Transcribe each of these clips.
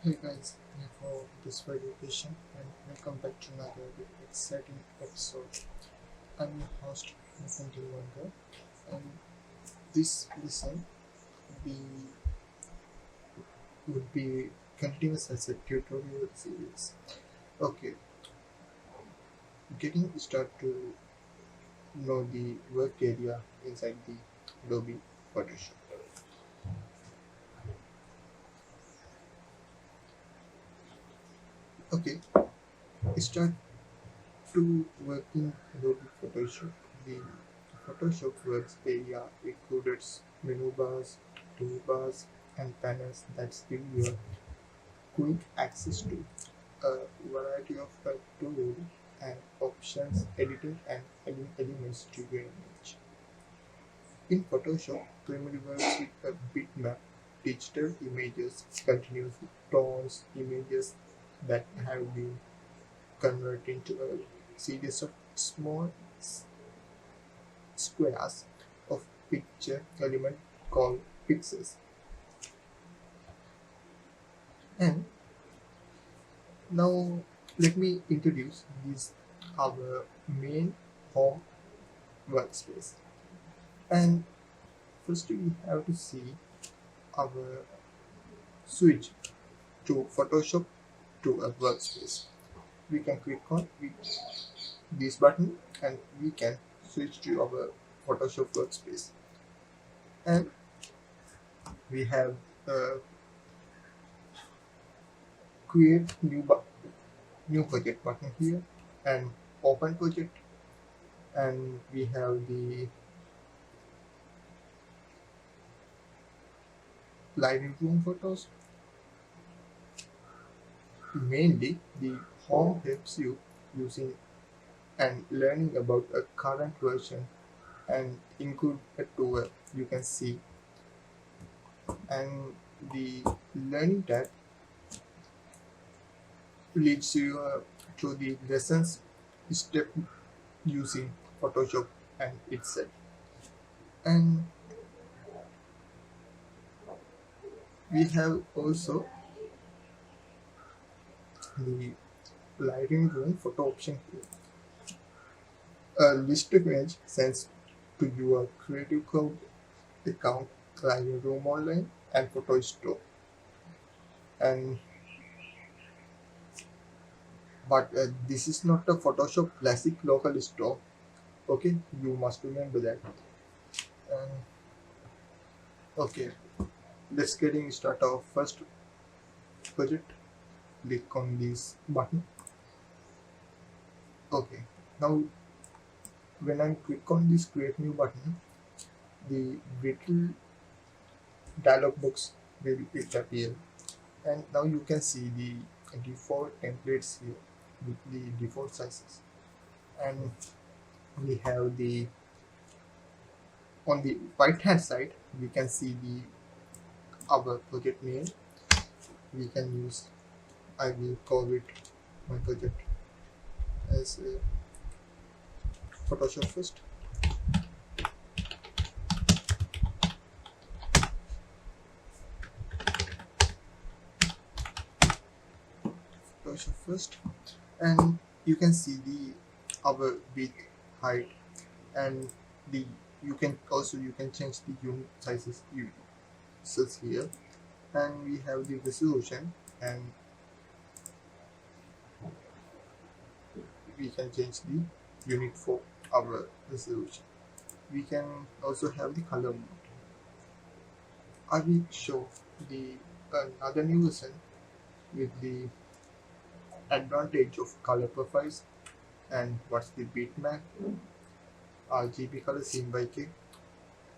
Hey guys, for this education and welcome back to another very exciting episode. I'm your host Nathan Dilwanga, and this lesson be would be continuous as a tutorial series. Okay, getting started to know the work area inside the Adobe Photoshop. Okay, start to work in Adobe Photoshop. The Photoshop works area includes menu bars, toolbars, and panels that give you quick access to a variety of tools and options, editing and adding elements to your image. In Photoshop, primary works with a bitmap, digital images, continuous tones, images that have been converted into a series of small squares of picture element called pixels. And now let me introduce this our main home workspace. And first we have to see our switch to Photoshop to a workspace. We can click on this button and we can switch to our Photoshop workspace. And we have create new project button here and open project, and we have the living room photos. Mainly the home helps you using and learning about a current version and include a tour you can see, and the learning tab leads you to the lessons step using Photoshop and itself. And we have also the lighting room photo option here. A list image sends to your Creative Cloud account, lighting room online, and photo store. And but this is not a Photoshop Classic local store. Okay, you must remember that. And okay, let's getting start our first project. Click on this button. Okay, now when I click on this create new button, the little dialog box will appear, and now you can see the default templates here with the default sizes, and we have the on the right hand side we can see the our project name. We can use, I will call it my project as Photoshop first. Photoshop first, and you can see the our width, height, and the you can change the unit sizes here, and we have the resolution, and we can change the unit for our resolution. We can also have the color mode. I will show the another new lesson with the advantage of color profiles and what's the bitmap, RGB color scene by K.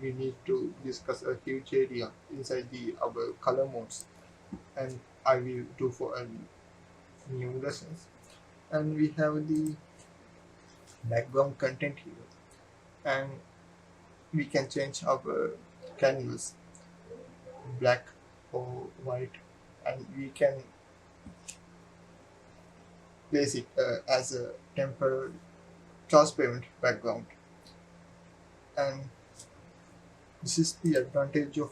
We need to discuss a huge area inside the our color modes, and I will do for a new lessons. And we have the background content here, and we can change our canvas black or white, and we can place it as a temporary transparent background. And this is the advantage of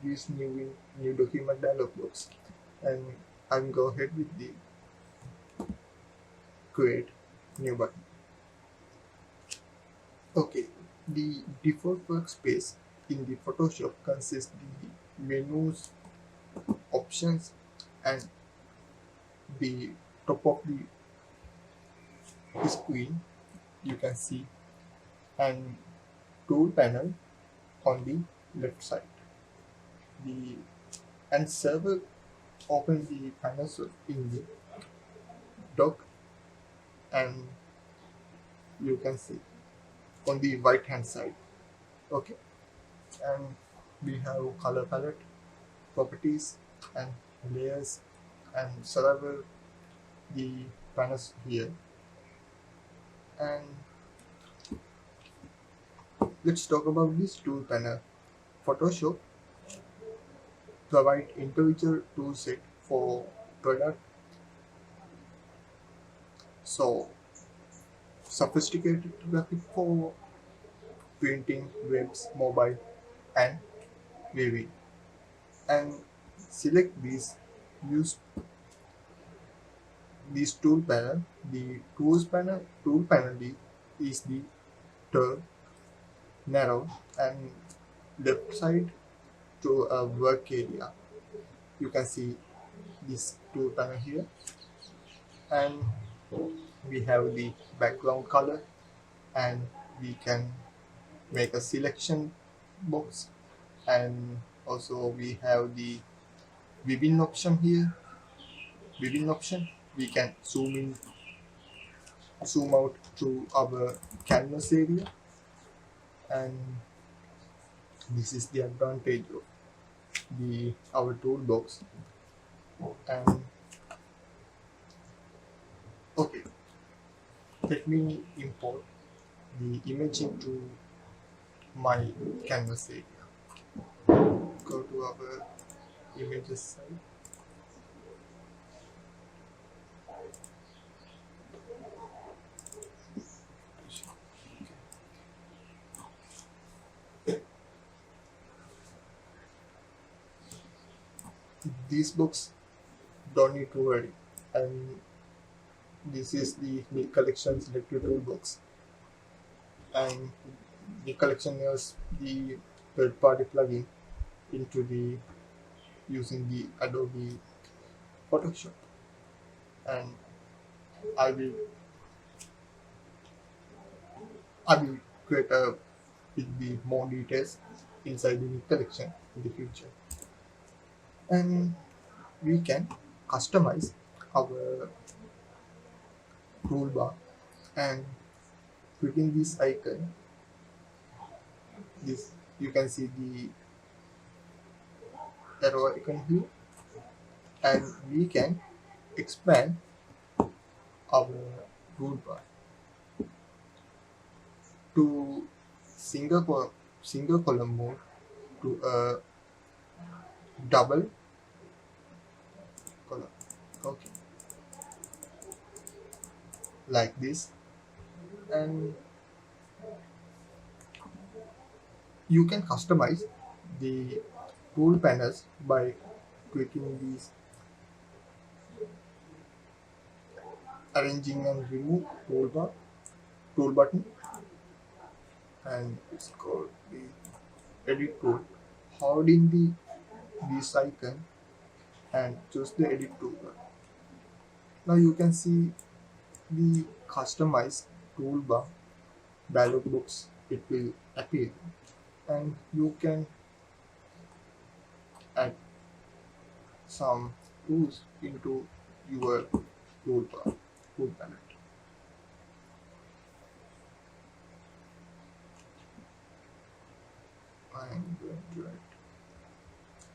these new document dialog box. And I'm go ahead with the create new button. Okay, the default workspace in the Photoshop consists the menus, options, and the top of the screen you can see, and tool panel on the left side. The and server open the panels in the dock, and you can see on the right hand side. Okay, and we have color palette, properties, and layers, and several the panels here. And let's talk about this tool panel. Photoshop provide individual tool set for product, so sophisticated graphic for printing, webs, mobile, and viewing. And select use this tool panel. The tool panel is the turn, narrow, and left side to a work area. You can see this tool panel here, and we have the background color, and we can make a selection box, and also we have the viewing option here. Viewing option, we can zoom in, zoom out to our canvas area, and this is the advantage of the our toolbox. And okay, let me import the image into my canvas area. Go to our images side. These books don't need to worry, and this is the collection selected toolbox, and the collection is the third-party plugin into the using the Adobe Photoshop. And I will I will create a with the more details inside the collection in the future. And we can customize our toolbar, and clicking this icon, this you can see the arrow icon here, and we can expand our toolbar to single column mode to a double column. Okay, like this. And you can customize the tool panels by clicking these arranging and remove tool button, and it's called the edit tool. Holding this icon and choose the edit toolbar. Now you can see the customized toolbar dialog box. It will appear, and you can add some tools into your tool palette. I'm going to add,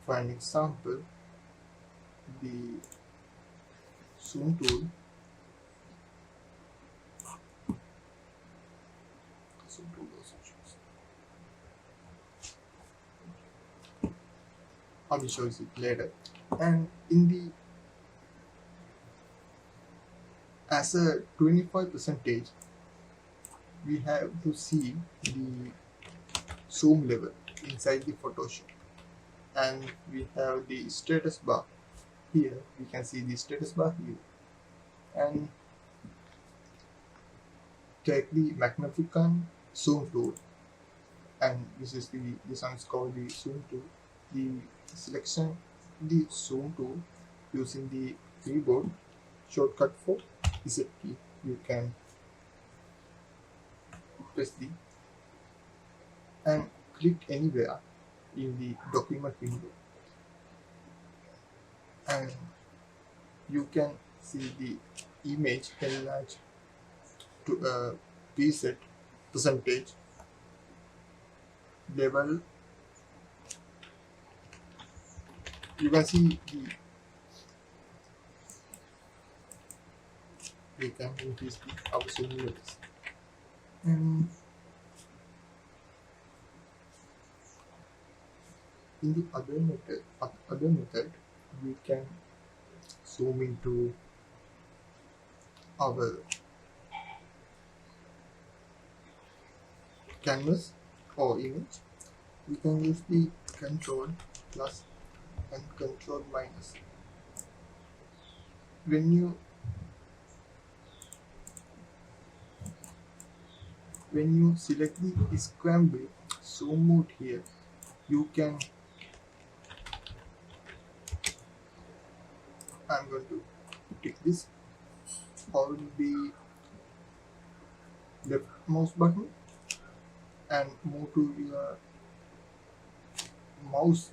for an example, the zoom tool. Zoom tool also choose. I will show you later. And in the as a 25%, we have to see the zoom level inside the Photoshop, and we have the status bar here we can see the status bar here, and take the magnificent zoom tool, and this one is called the zoom tool. The selection the zoom tool using the keyboard shortcut for Z key. You can press the and click anywhere in the document window, and you can see the image enlarged to a preset percentage level. You can see we can increase the our zoom levels, and in the other method we can zoom into our canvas or image. We can use the control plus and control minus. When you select the scramble zoom mode here, you can I'm going to take this, hold the left mouse button and move to your mouse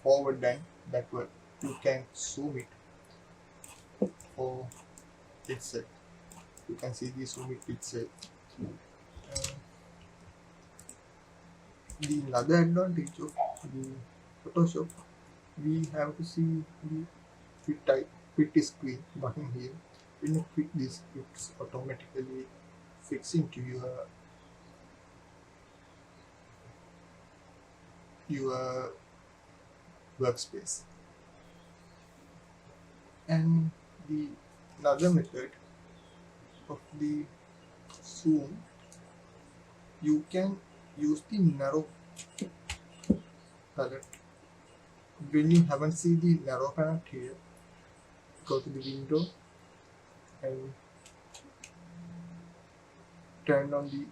forward and backward. You can zoom it for itself. You can see the zoom it itself. The another advantage of the Photoshop, we have to see the fit screen button here. When you click this, it's automatically fix into your workspace. And the another method of the zoom, you can use the narrow palette. When you haven't seen the narrow palette here, go to the window and turn on the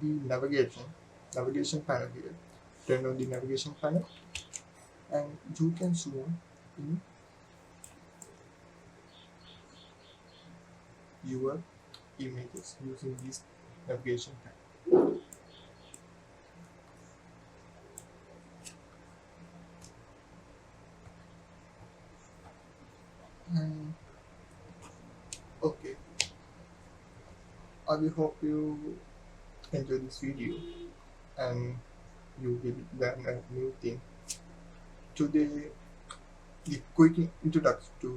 navigation panel here. Turn on the navigation panel and you can zoom in your images using this navigation panel. And okay, I will hope you enjoy this video and you will learn a new thing. Today, the quick introduction to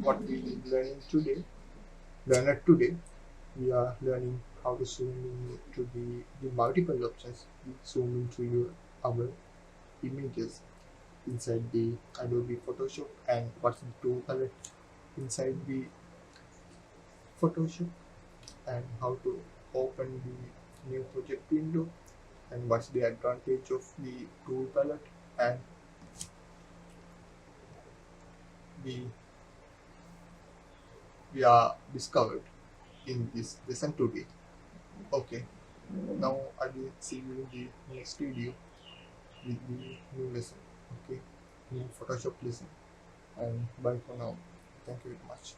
what we will learn today. We are learning how to zoom into the multiple options. We zoom into our images inside the Adobe Photoshop, and what's the tool palette inside the Photoshop, and how to open the new project window, and what's the advantage of the tool palette, and we are discovered in this lesson today. Okay, now I will see you in the next video with the new lesson. Okay, new Photoshop lesson, and bye for now. Thank you very much.